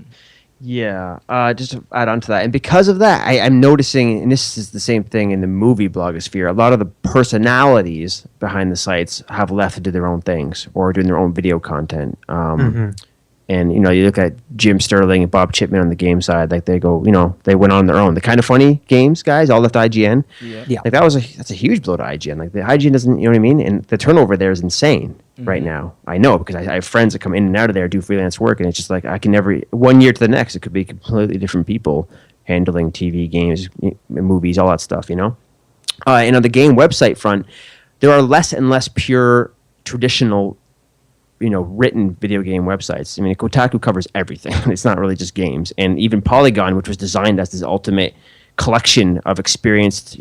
Yeah, just to add on to that, and because of that, I'm noticing, and this is the same thing in the movie blogosphere, a lot of the personalities behind the sites have left to do their own things or doing their own video content. And, you look at Jim Sterling and Bob Chipman on the game side, they go, they went on their own. The Kind of Funny games guys all left IGN. Yeah. That's a huge blow to IGN. The IGN doesn't, you know what I mean? And the turnover there is insane right now. I know, because I have friends that come in and out of there, do freelance work, and it's just I can never, 1 year to the next, it could be completely different people handling TV, games, movies, all that stuff, And on the game website front, there are less and less pure traditional written video game websites. I mean, Kotaku covers everything. It's not really just games. And even Polygon, which was designed as this ultimate collection of experienced,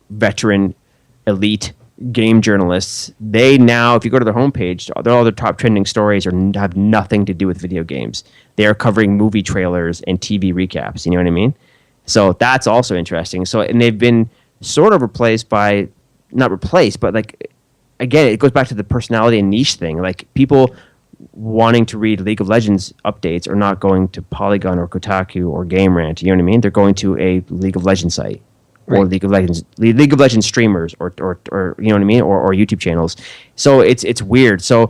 veteran, elite game journalists, they now, if you go to their homepage, all their top trending stories have nothing to do with video games. They are covering movie trailers and TV recaps. You know what I mean? So that's also interesting. So, and they've been sort of replaced by, not replaced, but again, it goes back to the personality and niche thing. People wanting to read League of Legends updates are not going to Polygon or Kotaku or Game Rant. You know what I mean? They're going to a League of Legends site or Right. League of Legends streamers or you know what I mean, or YouTube channels. So it's weird. So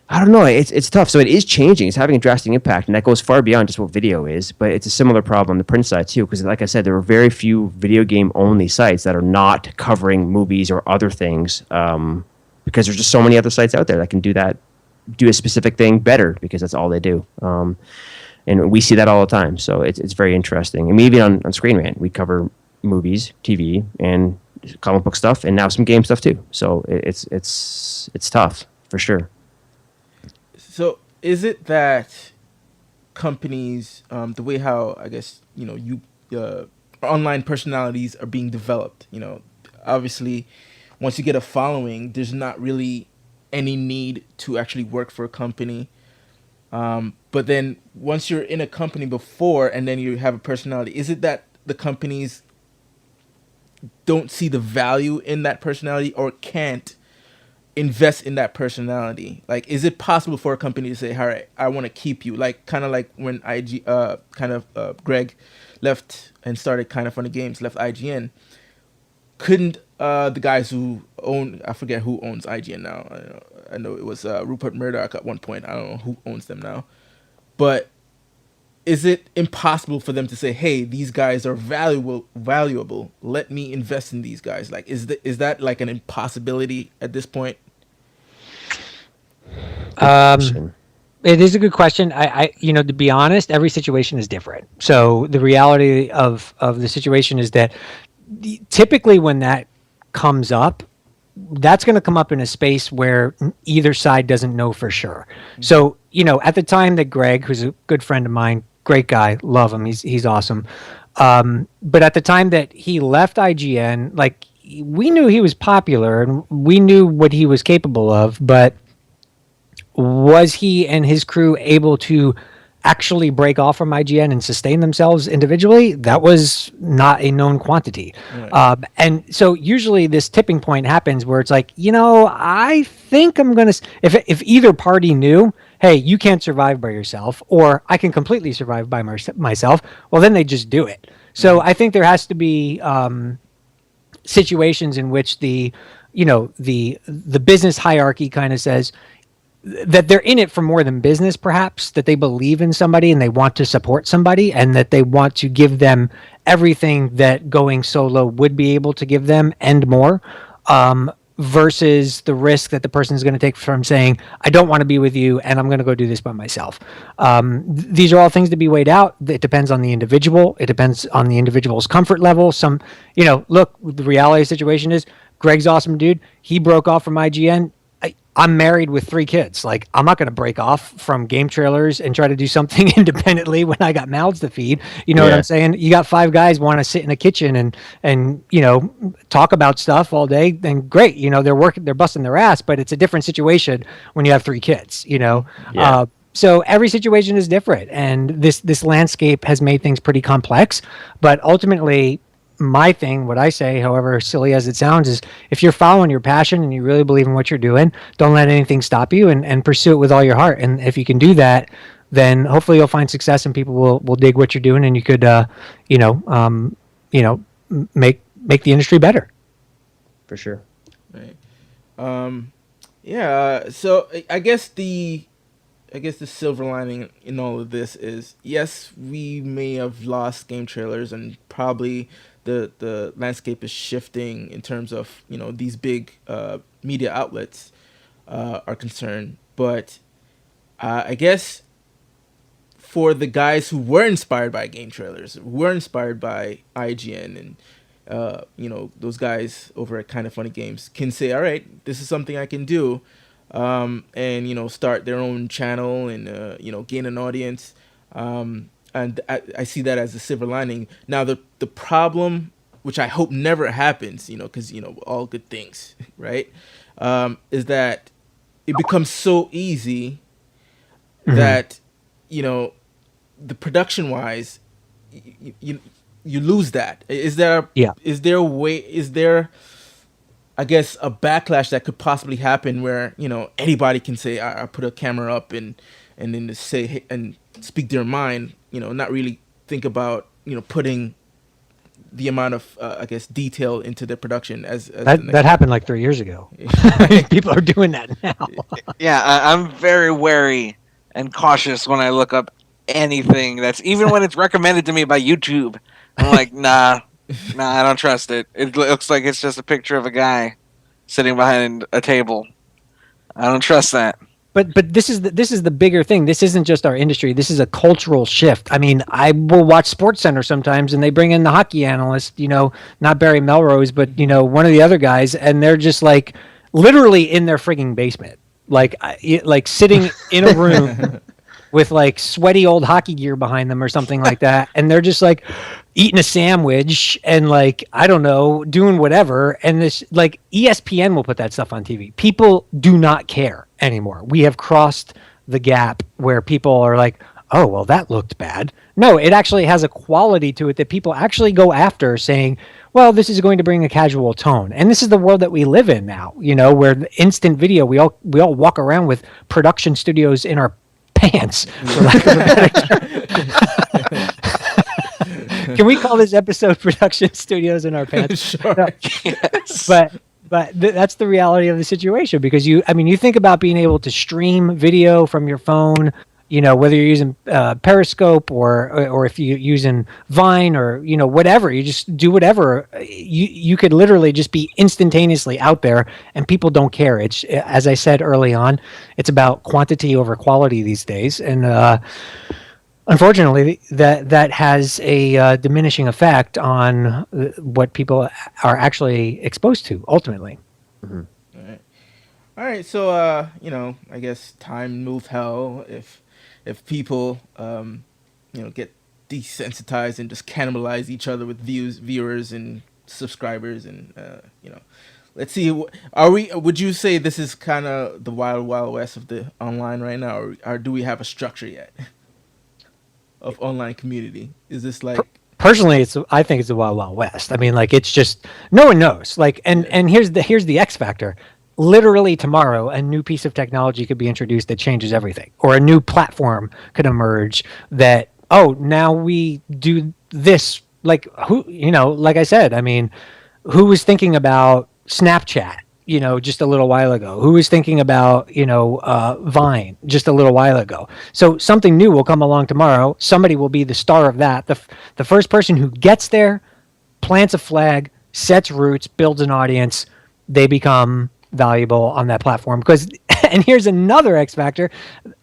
I don't know. It's tough. So it is changing. It's having a drastic impact, and that goes far beyond just what video is. But it's a similar problem on the print side too, because like I said, there are very few video game only sites that are not covering movies or other things, because there's just so many other sites out there that can do a specific thing better because that's all they do. And we see that all the time. So it's very interesting. And even on Screen Rant, we cover movies, TV, and comic book stuff, and now some game stuff too. So it's tough for sure. So is it that companies, the way how I guess you online personalities are being developed? Obviously, once you get a following, there's not really any need to actually work for a company. But then once you're in a company before and then you have a personality, is it that the companies don't see the value in that personality or can't invest in that personality? Like, is it possible for a company to say, all right, I want to keep you, like kind of like when Greg left and started Kind of Funny Games, left IGN? Couldn't the guys who own, I forget who owns IGN now, I know it was Rupert Murdoch at one point, I don't know who owns them now, but is it impossible for them to say, hey, these guys are valuable, let me invest in these guys? Like, is that like an impossibility at this point? It is a good question. I to be honest, every situation is different. So the reality of the situation is that typically when that comes up, that's going to come up in a space where either side doesn't know for sure. So, at the time that Greg, who's a good friend of mine, great guy, love him, he's awesome. But at the time that he left IGN, like, we knew he was popular and we knew what he was capable of, but was he and his crew able to actually break off from IGN and sustain themselves individually? That was not a known quantity. Right. And so usually this tipping point happens where it's like, I think I'm going to, if either party knew, hey, you can't survive by yourself, or I can completely survive by myself, well, then they just do it. So I think there has to be situations in which the business hierarchy kind of says that they're in it for more than business, perhaps, that they believe in somebody and they want to support somebody and that they want to give them everything that going solo would be able to give them and more, versus the risk that the person is going to take from saying, I don't want to be with you and I'm going to go do this by myself. These are all things to be weighed out. It depends on the individual. It depends on the individual's comfort level. Look, the reality of the situation is Greg's awesome dude. He broke off from IGN. I'm married with 3 kids. Like, I'm not going to break off from Gametrailers and try to do something independently when I got mouths to feed. You know what I'm saying? You got 5 guys want to sit in a kitchen and talk about stuff all day. Then great. They're busting their ass, but it's a different situation when you have 3 kids, Yeah. So every situation is different, and this landscape has made things pretty complex. But ultimately, my thing, what I say, however silly as it sounds, is if you're following your passion and you really believe in what you're doing, don't let anything stop you, and pursue it with all your heart. And if you can do that, then hopefully you'll find success and people will dig what you're doing, and you could, make the industry better. For sure. Right. So I guess the silver lining in all of this is, yes, we may have lost Gametrailers, and probably the landscape is shifting in terms of these big media outlets are concerned. But I guess for the guys who were inspired by Gametrailers, who were inspired by IGN, and those guys over at Kind of Funny Games can say, all right, this is something I can do, and start their own channel and gain an audience. And I see that as a silver lining. Now, the problem, which I hope never happens, because, all good things, right, is that it becomes so easy that, the production-wise, you lose that. Is there a way, is there I guess a backlash that could possibly happen where anybody can say I put a camera up and then just say hey, and speak their mind, not really think about putting the amount of I guess detail into the production as that happened like 3 years ago. People are doing that now. Yeah, I'm very wary and cautious when I look up anything that's even when it's recommended to me by YouTube. I'm like, nah, I don't trust it. It looks like it's just a picture of a guy sitting behind a table. I don't trust that. But this is the bigger thing. This isn't just our industry. This is a cultural shift. I mean, I will watch SportsCenter sometimes, and they bring in the hockey analyst. Not Barry Melrose, but one of the other guys, and they're just like literally in their frigging basement, like sitting in a room with like sweaty old hockey gear behind them or something like that, and they're just like eating a sandwich and like I don't know, doing whatever. And this like ESPN will put that stuff on TV. People do not care anymore. We have crossed the gap where people are like, oh well, that looked bad. No, it actually has a quality to it that people actually go after, saying, well, this is going to bring a casual tone. And this is the world that we live in now, where the instant video, we all walk around with production studios in our pants, for lack of a better term. Can we call this episode "Production Studios in Our Pants"? Sure. No. Yes. But that's the reality of the situation, because you think about being able to stream video from your phone, whether you're using Periscope or if you're using Vine or whatever, you just do whatever. You could literally just be instantaneously out there, and people don't care. It's, as I said early on, it's about quantity over quality these days, and unfortunately, that has a diminishing effect on what people are actually exposed to ultimately. All right. So I guess time moves hell if people get desensitized and just cannibalize each other with viewers and subscribers and let's see, would you say this is kind of the wild west of the online right now, or do we have a structure yet of online community? Is this like Personally, I think it's the wild west. I mean, like, it's just no one knows. Like, and here's the X factor. Literally tomorrow, a new piece of technology could be introduced that changes everything, or a new platform could emerge that, oh, now we do this. Like, who, like I said, I mean, who was thinking about Snapchat, just a little while ago? Who was thinking about, Vine just a little while ago? So something new will come along tomorrow. Somebody will be the star of that. The first person who gets there, plants a flag, sets roots, builds an audience, they become valuable on that platform. Because, and here's another X factor,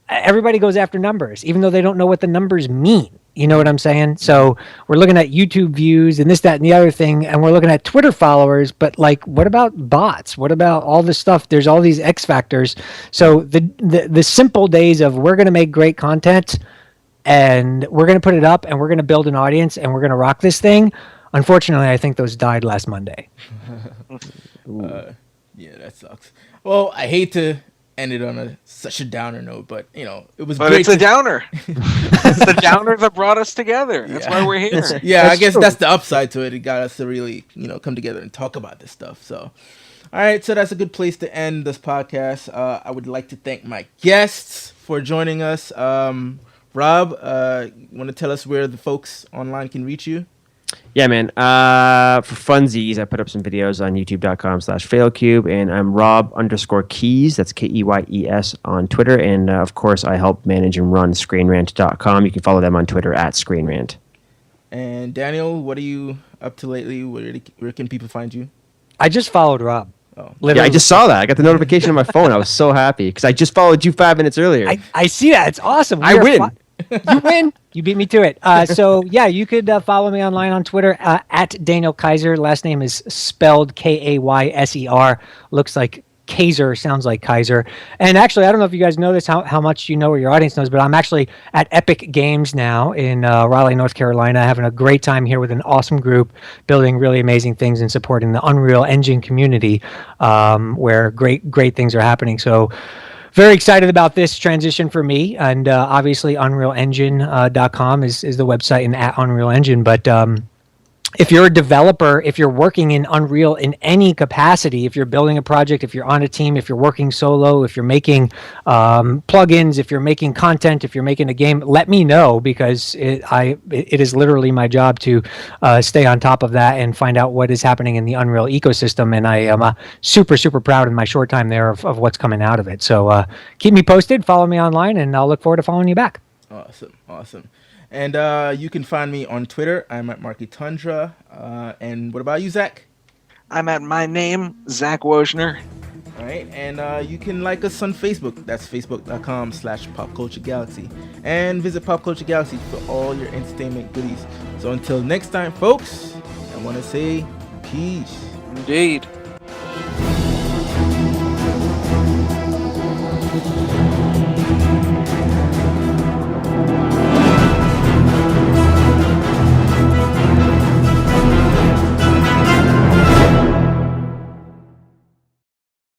everybody goes after numbers, even though they don't know what the numbers mean. You know what I'm saying? So we're looking at YouTube views and this, that, and the other thing, and we're looking at Twitter followers, but like, what about bots? What about all this stuff? There's all these X factors. So the simple days of we're going to make great content and we're going to put it up and we're going to build an audience and we're going to rock this thing, unfortunately, I think those died last Monday. Yeah, that sucks. Well, I hate to end it on such a downer note, but it was But great. it's a downer. It's the downer that brought us together. That's why we're here. Yeah, I guess true. that's the upside to it. It got us to really, come together and talk about this stuff. So, all right, so that's a good place to end this podcast. I would like to thank my guests for joining us. Rob, want to tell us where the folks online can reach you? Yeah, man. For funsies, I put up some videos on youtube.com/failcube, and I'm Rob_Keyes. That's Keyes on Twitter. And of course, I help manage and run ScreenRant.com. You can follow them on Twitter @ScreenRant. And Daniel, what are you up to lately? Where can people find you? I just followed Rob. Oh. Yeah, I just saw that. I got the notification on my phone. I was so happy because I just followed you 5 minutes earlier. I see that. It's awesome. I win. You win. You beat me to it. So yeah, you could follow me online on Twitter at Daniel Kayser. Last name is spelled Kayser. Looks like Kayser, sounds like Kaiser. And actually, I don't know if you guys know this, how much you know or your audience knows, but I'm actually at Epic Games now in Raleigh, North Carolina, having a great time here with an awesome group, building really amazing things and supporting the Unreal Engine community, where great things are happening. So very excited about this transition for me, and obviously UnrealEngine.com is the website, and at Unreal Engine. But if you're a developer, if you're working in Unreal in any capacity, if you're building a project, if you're on a team, if you're working solo, if you're making plugins, if you're making content, if you're making a game, let me know, because it is literally my job to stay on top of that and find out what is happening in the Unreal ecosystem. And I am super, super proud in my short time there of what's coming out of it. So keep me posted, follow me online, and I'll look forward to following you back. Awesome. And you can find me on Twitter. I'm at Marky Tundra. And what about you, Zach? I'm at my name, Zach Wojnar. All right. And you can like us on Facebook. That's facebook.com/popculturegalaxy. And visit Pop Culture Galaxy for all your entertainment goodies. So until next time, folks, I want to say peace. Indeed.